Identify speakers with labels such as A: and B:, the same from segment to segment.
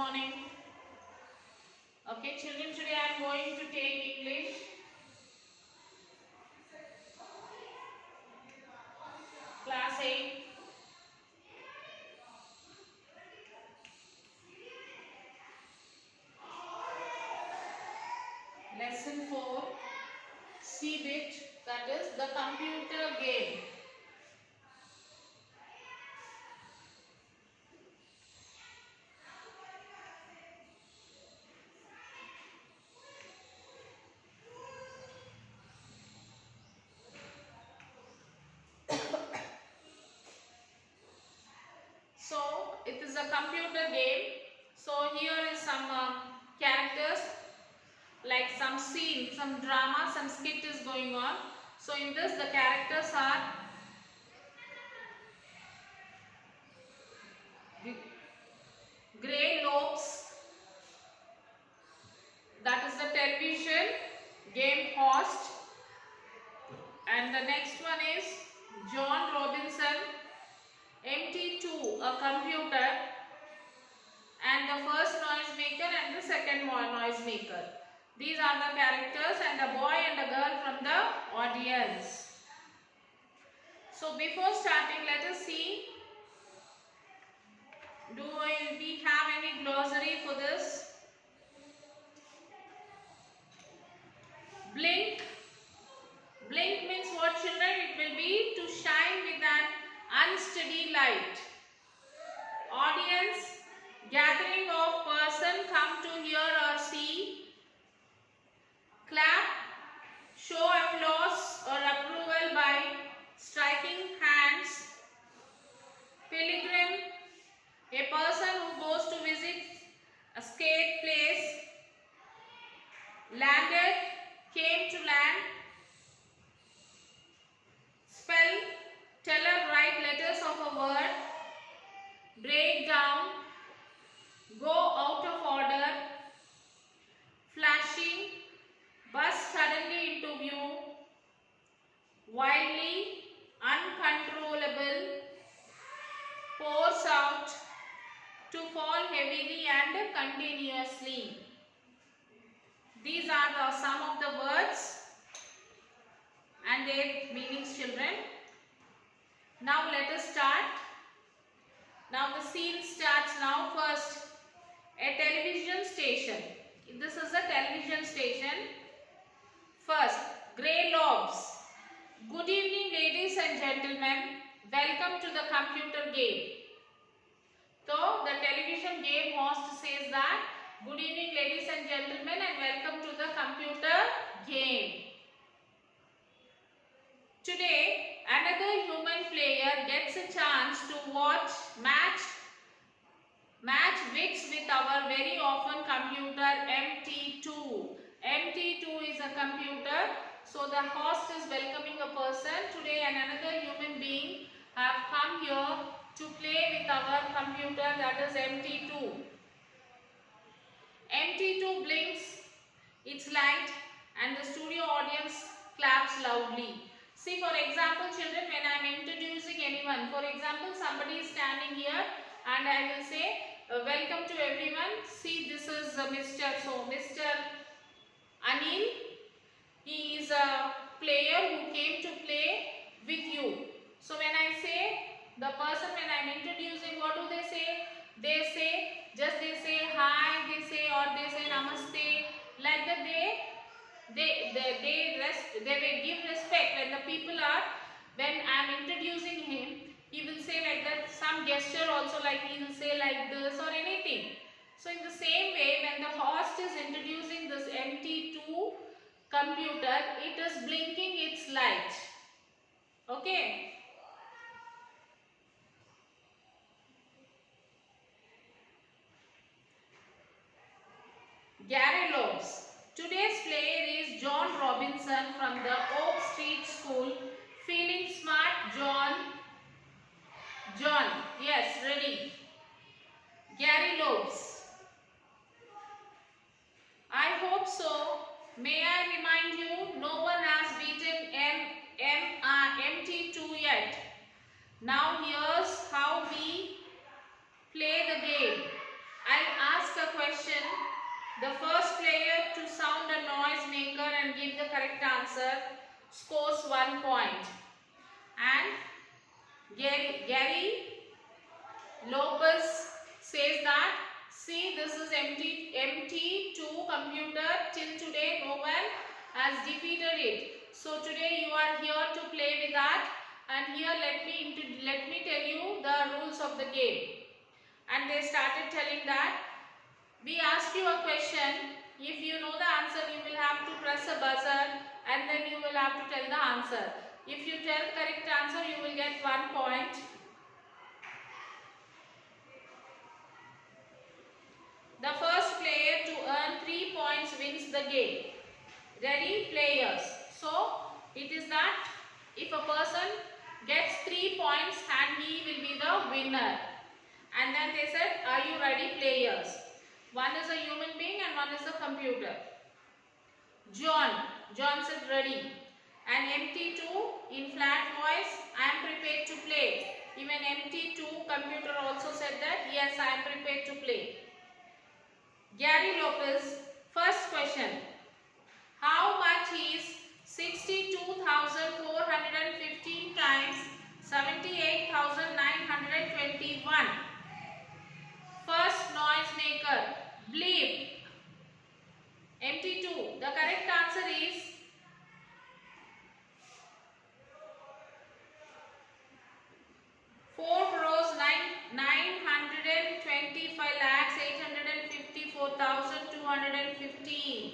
A: morning. Okay, children, today I am going to take English. Class 8. Lesson 4. C-bit, that is the computer game. So, it is a computer game. So, here is some characters, like some scene, some drama, some skit is going on. So, in this the characters are Grey Lopes, that is the television game host, and the next one is John Robinson, MT2, a computer, and the first noise maker and the second noise maker. These are the characters and a boy and a girl from the audience. So before starting, let us see, do we have any glossary for this? Blink. Blink means what, children? It will be to shine with an unsteady light. Audience, gathering of person come to hear or see. Clap, show applause or approval by striking hands. Pilgrim, a person who goes to visit a skate place. Landed, came to land. Spell, tell or write letters of a word. Break down, go out of order. Flashing, burst suddenly into view. Wildly, uncontrollable. Pours out, to fall heavily and continuously. These are some of the words and their meanings, children. Now let us start. Now the scene starts now. First, a television station. This is a television station. First, Grey Lobes. Good evening, ladies and gentlemen. Welcome to the computer game. So, the television game host says that, good evening, ladies and gentlemen, and welcome to the computer game. Today, another human player gets a chance to watch match wits with our very often computer MT2. MT2 is a computer. So the host is welcoming a person. Today another human being have come here to play with our computer, that is MT2. MT2 blinks its light and the studio audience claps loudly. See, for example, children, when I am introducing anyone, for example, somebody is standing here and I will say, welcome to everyone. See, this is Mr. Anil. He is a player who came to play with you. So when I say, the person, when I am introducing, what do they say? They say hi, they say namaste. Like that they will give respect when the people are, when I am introducing him, he will say like that, some gesture also, like he will say like this or anything. So in the same way, when the host is introducing this MT2 computer, it is blinking its light. Okay. Gary Lopes. Today's player is John Robinson from the Oak Street School. Feeling smart, John? Yes, ready. Gary Lopes. I hope so. May I remind you, no one has beaten MT2 yet. Now here's how we play the game. I'll ask a question. The first player to sound a noise maker and give the correct answer scores 1 point. And Gary Lopez says that, see, this is MT2 computer. Till today no one has defeated it. So today you are here to play with that, and here let me tell you the rules of the game. And they started telling that we ask you a question. If you know the answer, you will have to press a buzzer and then you will have to tell the answer. If you tell correct answer, you will get 1 point. The first player to earn 3 points wins the game. Ready, players? So, it is that if a person gets 3 points and he will be the winner. And then they said, are you ready, players? One is a human being and one is a computer. John said ready. And MT2 in flat voice, I am prepared to play. Even MT2 computer also said that, yes, I am prepared to play. Gary Lopez, first question. How much is 62,415 times 78,921? First noise maker, bleep. MT2, the correct answer is 4,925,854,215.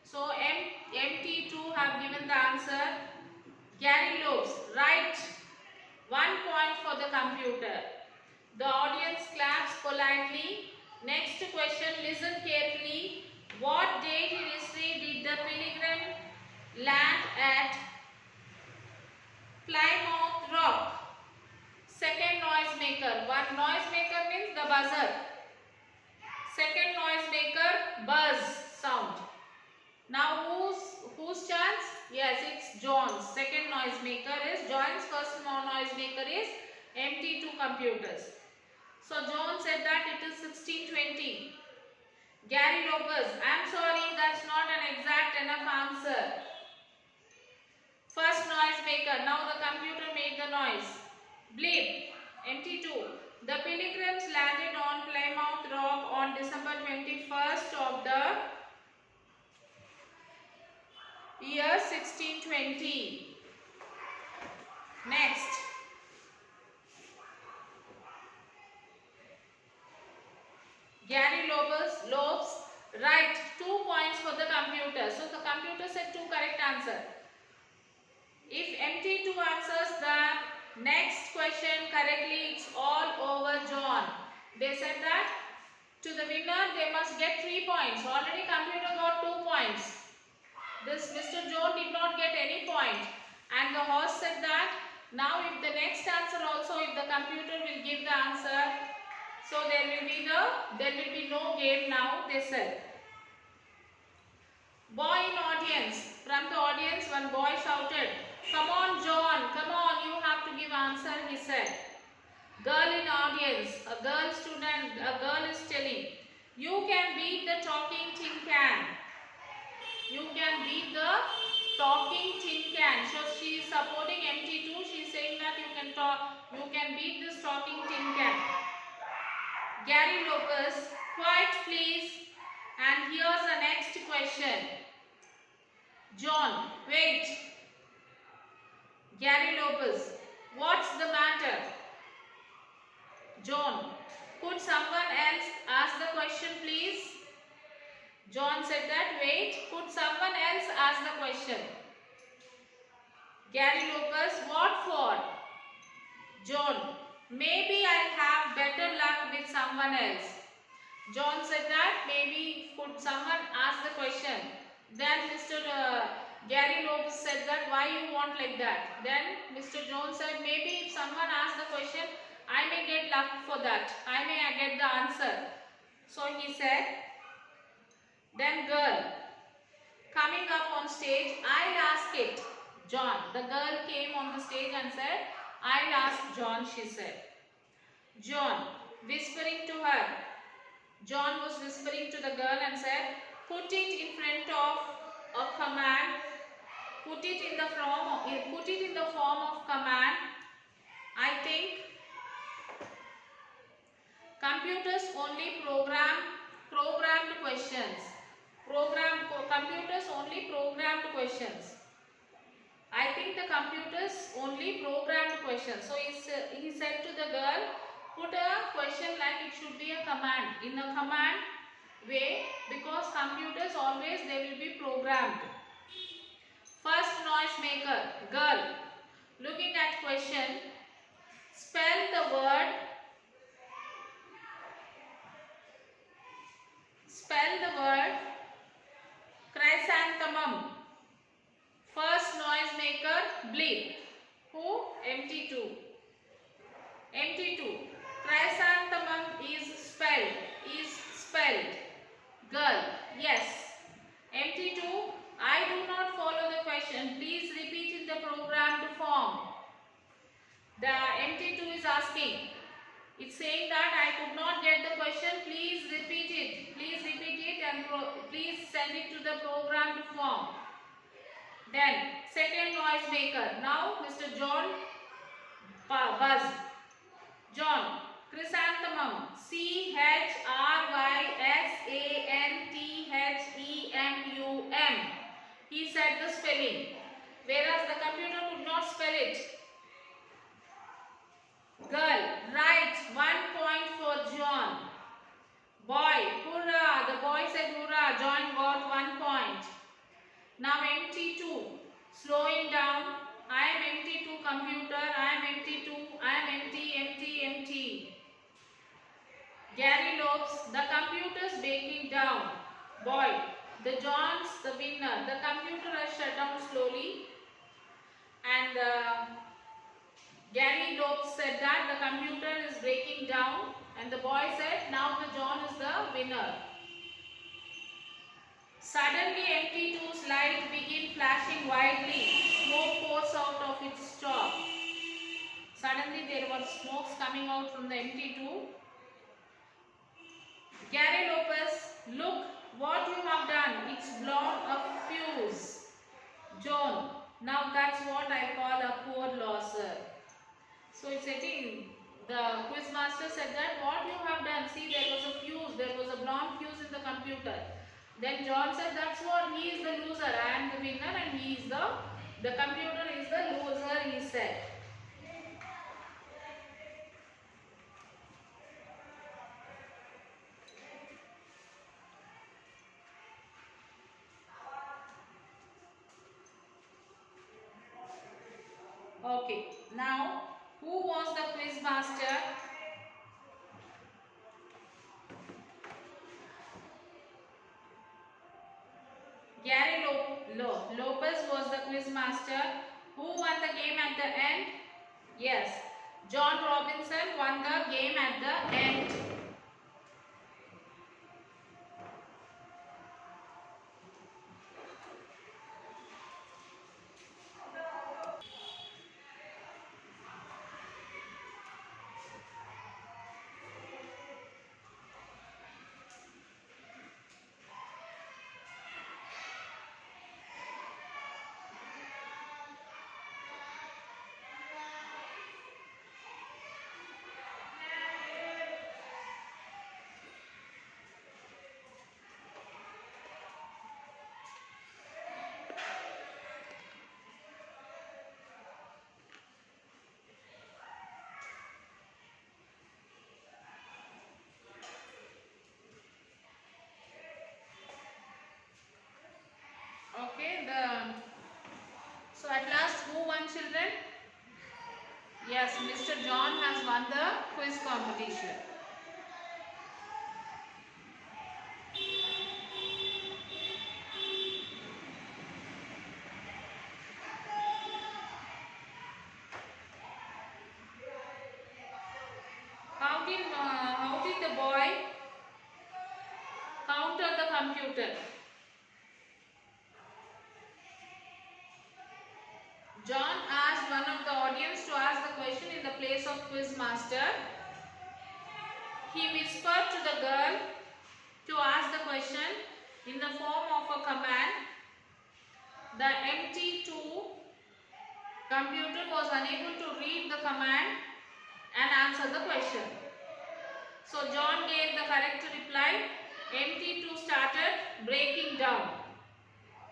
A: So MT2 have given the answer. Gary Lopes, right. 1 point for the computer. The audience claps politely. Next question, listen carefully. What date in history did the Pilgrim land at Plymouth Rock? Second noise maker. One noise maker means the buzzer. Second noise maker, buzz sound. Now whose chance? Yes, it's John's. Second noise maker is John's. First noise maker is MT2 computers. So John said that it is 1620. Gary Lopez, I am sorry, that's not an exact enough answer. First noise maker. Now the computer made the noise. Bleep. MT2. The Pilgrims landed on Plymouth Rock on December 21st of the year 1620. Next. Gary Lopes, right, 2 points for the computer. So the computer said 2 correct answer. If MT2 answers the next question correctly, it's all over John. They said that to the winner they must get 3 points. Already computer got 2 points. This Mr. John did not get any point. And the host said that now if the next answer also, if the computer will give the answer, so there will be no game now, they said. Boy in audience. From the audience, one boy shouted, come on John, come on, you have to give answer, he said. Girl in audience, a girl student, a girl is telling, you can beat the talking tin can. You can beat the talking tin can. So she is supporting MT2, she is saying that you can beat this talking tin can. Gary Lopez, quiet please. And here's the next question. John, wait. Gary Lopez, what's the matter? John, could someone else ask the question please? John said that, wait, could someone else ask the question? Gary Lopez, what for? John, maybe I'll have better luck with someone else. John said that, maybe could someone ask the question? Then Mr. Gary Lopez said that, why you want like that? Then Mr. Jones said, maybe if someone asks the question, I may get luck for that. I may get the answer. So he said, then girl, coming up on stage, I'll ask it. John, the girl came on the stage and said, I'll ask John, she said. John, whispering to her, John was whispering to the girl and said, put it in front of a command. Put it in the form of command. I think computers only programmed questions. Computers only programmed questions. I think the computers only programmed questions. So he said to the girl, put a question like it should be a command. In a command way, because computers always they will be programmed. First noise maker, girl. Looking at question, spell the word. Spell the word chrysanthemum. First noise maker, bleep. Who? MT2. MT2. Chrysanthemum is spelled. Girl. Yes. MT2. I do not follow the question. Please repeat in the programmed form. The MT2 is asking. It's saying that I could not get the question. Please repeat it. Please repeat it and please send it to the programmed form. Then second noise maker. Now Mr. John buzz. John. Chrysanthemum. CHRYSANTHEMUM. He said the spelling. Whereas the computer could not spell it. Girl. Right. 1 point for John. Boy. Hurrah. The boy said hurrah. John got 1 point. Now MT2. Slowing down. I am MT2 computer. I am MT2. I am empty. Gary Lopes. The computer's breaking down. Boy. The John's the winner. The computer has shut down slowly. And Gary Lopes said that the computer is breaking down. And the boy said now the John is the winner. Suddenly MT2's light began flashing wildly. Smoke pours out of its top. Suddenly there were smokes coming out from the MT2. Gary Lopez, look what you have done. It's blown a fuse. John, now that's what I call a poor losser. So it's saying, the quizmaster said that what you have done. See, there was a fuse. There was a blown fuse in the computer. Then John said, that's what, he is the loser. I am the winner and he is the computer is the loser, he said. Okay, now who was the quiz master? Gary Lopez was the quiz master. Who won the game at the end? Yes, John Robinson won the game at the end. Okay, so at last who won, children? Yes, Mr. John has won the quiz competition. How did the boy counter the computer? John asked one of the audience to ask the question in the place of quiz master. He whispered to the girl, to ask the question in the form of a command. The MT2 computer was unable to read the command and answer the question. So John gave the correct reply. MT2 started breaking down.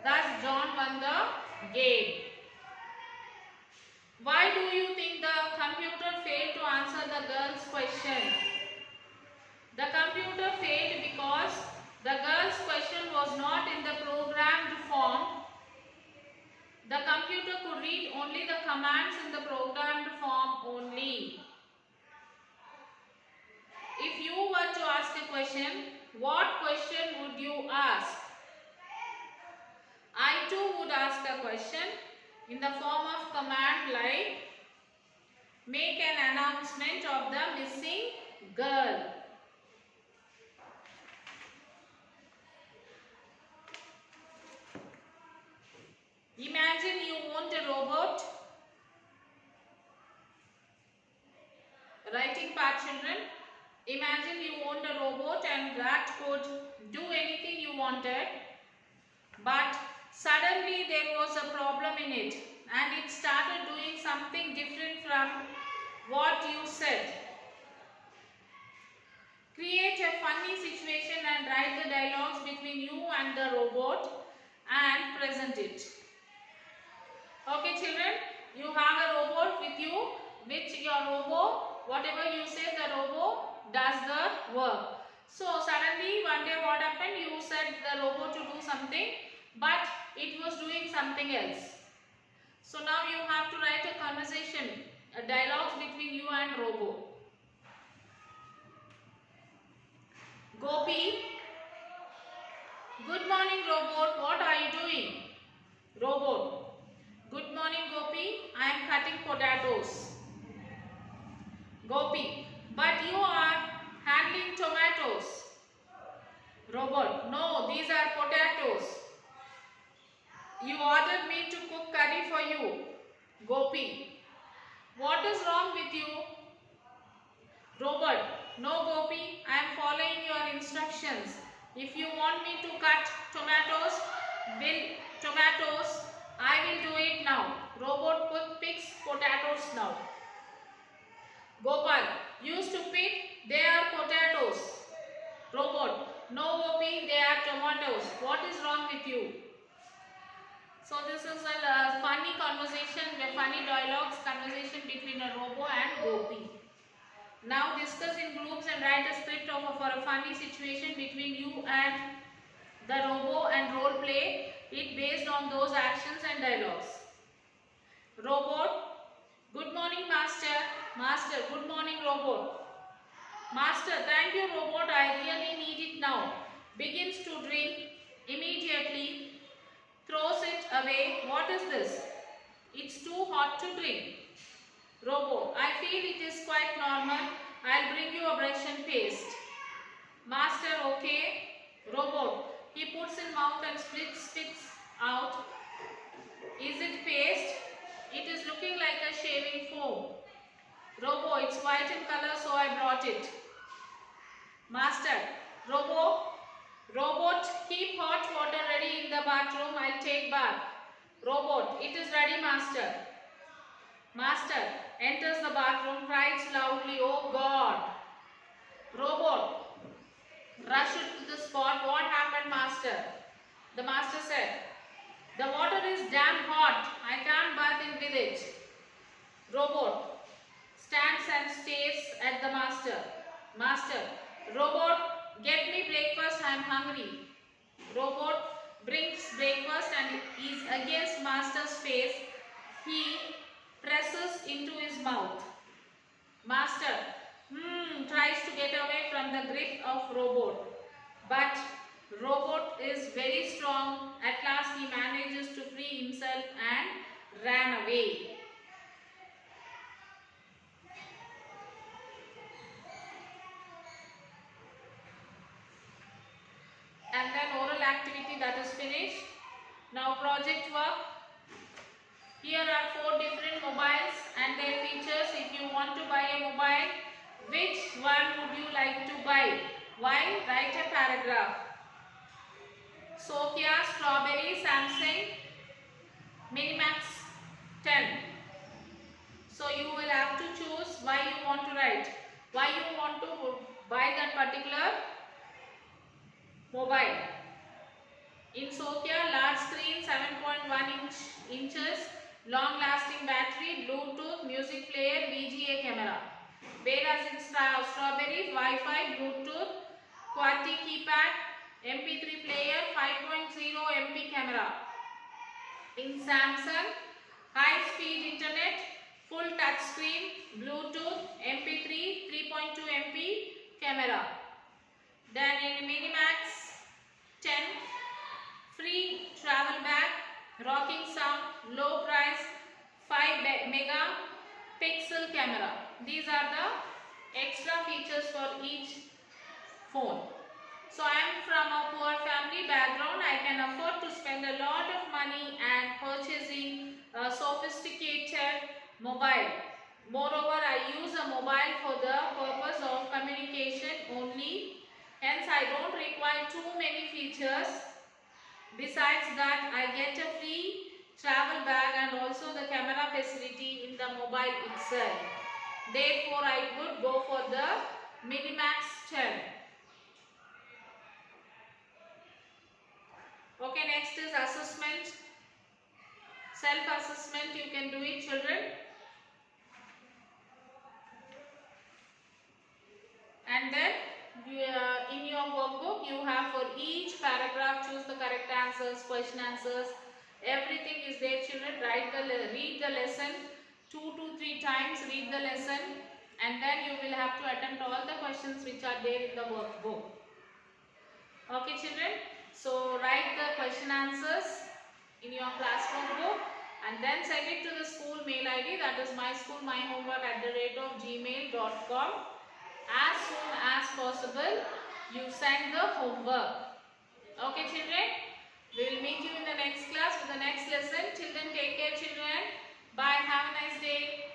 A: Thus John won the game. Why do you think the computer failed to answer the girl's question? The computer failed because the girl's question was not in the programmed form. The computer could read only the commands in the programmed form only. If you were to ask a question, what question would you ask? I too would ask a question in the form of command like make an announcement of the missing girl. Imagine you owned a robot. Writing part, children. Imagine you owned a robot and that could do anything you wanted, but suddenly there was a problem in it and it started doing something different from what you said. Create a funny situation and write the dialogues between you and the robot and present it. Okay children, you have a robot with you, which your robot, whatever you say, the robot does the work. So suddenly one day what happened, you said the robot to do something, but it was doing something else. So now you have to write a conversation, a dialogue between you and robot. Gopi, good morning robot, what are you doing? Robot, good morning Gopi, I am cutting potatoes. Gopi, but you are handling tomatoes. Robot, no, these are potatoes. You ordered me to cook curry for you. Gopi, what is wrong with you? Robot, no Gopi, I am following your instructions. If you want me to cut tomatoes, I will do it now. Robot picks potatoes now. Gopal, you stupid, they are potatoes. Robot, no Gopi, they are tomatoes. What is wrong with you? So this is a funny conversation, a funny dialogues conversation between a robot and Gopi. Now discuss in groups and write a script for a funny situation between you and the robot and role play it based on those actions and dialogues. Robot, good morning master. Master, good morning robot. Master, thank you robot, I really need it now. Begins to drink, immediately throws it away. What is this? It's too hot to drink. Robot, I feel it is quite normal. I'll bring you a brush and paste. Master, okay. Robot, he puts in mouth and spits out. Is it paste? It is looking like a shaving foam. Robot, it's white in color, so I brought it. Master, Robot, keep hot water ready in the bathroom. I'll take bath. Robot, it is ready, master. Master enters the bathroom, cries loudly, oh God. Robot, rush to the spot. What happened, master? The master said, the water is damn hot. I can't bath in with it. Robot stands and stares at the master. Master, robot, get me breakfast. I am hungry. Robot brings breakfast and is against master's face. He presses into his mouth. Master tries to get away from the grip of robot, but robot is very strong. At last he manages to free himself and ran away. And then oral activity, that is finished. Now project work. Here are 4 different mobiles and their features. If you want to buy a mobile, which one would you like to buy? Why? Write a paragraph. Sokia, strawberry, Samsung, Minimax 10. So you will have to choose why you want to write. Why you want to buy that particular mobile. In Sokia, large screen, 7.1 inches, long lasting battery, Bluetooth, music player, VGA camera. Whereas in Strawberry, Wi-Fi, Bluetooth, QWERTY keypad, MP3 player, 5.0 MP camera. In Samsung, high speed internet, full touch screen, Bluetooth, MP3, 3.2 MP camera. Then in Minimax 10, free travel bag, rocking sound, low price, 5 megapixel camera. These are the extra features for each phone. So I am from a poor family background. I can afford to spend a lot of money and purchasing a sophisticated mobile. Moreover, I use a mobile for the purpose of communication only. Hence, I don't require too many features. Besides that, I get a free travel bag and also the camera facility in the mobile itself. Therefore, I would go for the Minimax 10. Okay, next is assessment. Self-assessment, you can do it, children. And then in your workbook, you have for each paragraph, choose the correct answers, question answers. Everything is there, children. Read the lesson 2 to 3 times. Read the lesson, and then you will have to attempt all the questions which are there in the workbook. Okay, children. So write the question answers in your classroom book and then send it to the school mail ID, that is myschoolmyhomework@gmail.com. As soon as possible, you send the homework. Okay, children. We will meet you in the next class with the next lesson. Till then, take care, children. Bye. Have a nice day.